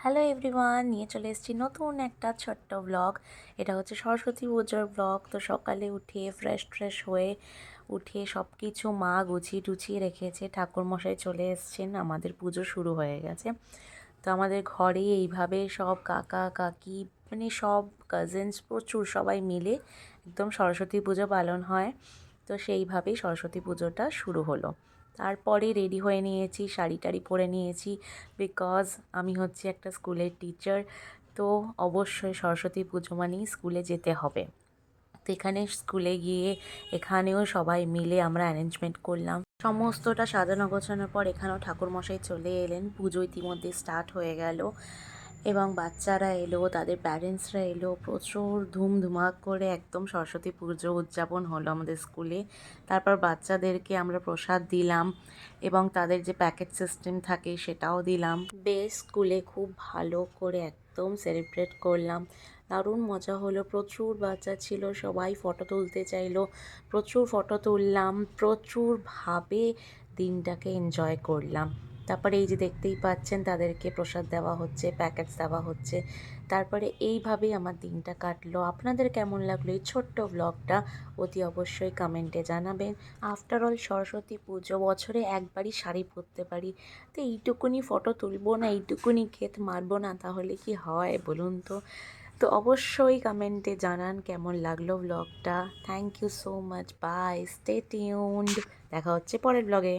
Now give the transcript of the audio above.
Hello everyone, নিয়ে চলে এসেছি নতুন একটা ছোট্ট ব্লগ। এটা হচ্ছে সরস্বতী পুজোর ব্লগ। তো সকালে উঠে ফ্রেশ হয়ে উঠে সব কিছু মা গুছিয়ে টুছিয়ে রেখেছে। ঠাকুরমশাই চলে এসেছেন, আমাদের পুজো শুরু হয়ে গেছে। তো আমাদের ঘরে এইভাবে সব কাকা কাকি মানে সব কাজিনস প্রচুর সবাই মিলে একদম সরস্বতী পুজো পালন হয়। তো সেইভাবেই সরস্বতী পুজোটা শুরু হলো। তারপরে রেডি হয়ে নিয়েছি, শাড়ি টাড়ি পরে নিয়েছি, বিকজ আমি হচ্ছি একটা স্কুলের টিচার। তো অবশ্যই সরস্বতী পুজো মানেই স্কুলে যেতে হবে। তো এখানে স্কুলে গিয়ে এখানেও সবাই মিলে আমরা অ্যারেঞ্জমেন্ট করলাম। সমস্তটা সাজানো গোছানোর পর এখানেও ঠাকুরমশাই চলে এলেন। পুজো ইতিমধ্যে স্টার্ট হয়ে গেল এবং বাচ্চারা এলো, তাদের প্যারেন্টসরা এলো। প্রচুর ধুমধুমাক করে একদম সরস্বতী পুজো উদযাপন হলো আমাদের স্কুলে। তারপর বাচ্চাদেরকে আমরা প্রসাদ দিলাম এবং তাদের যে প্যাকেট সিস্টেম থাকে সেটাও দিলাম। বেশ, স্কুলে খুব ভালো করে একদম সেলিব্রেট করলাম। দারুণ মজা হলো, প্রচুর বাচ্চা ছিল, সবাই ফটো তুলতে চাইলো, প্রচুর ফটো তুললাম, প্রচুরভাবে দিনটাকে এনজয় করলাম। তারপরে এই যে দেখতেই পাচ্ছেন তাদেরকে প্রসাদ দেওয়া হচ্ছে, প্যাকেটস দেওয়া হচ্ছে। তারপরে এইভাবেই আমার দিনটা কাটলো। আপনাদের কেমন লাগলো এই ছোট্ট ব্লগটা অতি অবশ্যই কমেন্টে জানাবেন। আফটার অল সরস্বতী পুজো, বছরে একবারই শাড়ি পরতে পারি, তো এইটুকুনি ফটো তুলবো না, এইটুকুনি ক্ষেত মারবো না, তাহলে কি হয় বলুন তো? তো অবশ্যই কমেন্টে জানান কেমন লাগলো ব্লগটা। Thank you so much, bye, stay tuned. দেখা হচ্ছে পরের ব্লগে।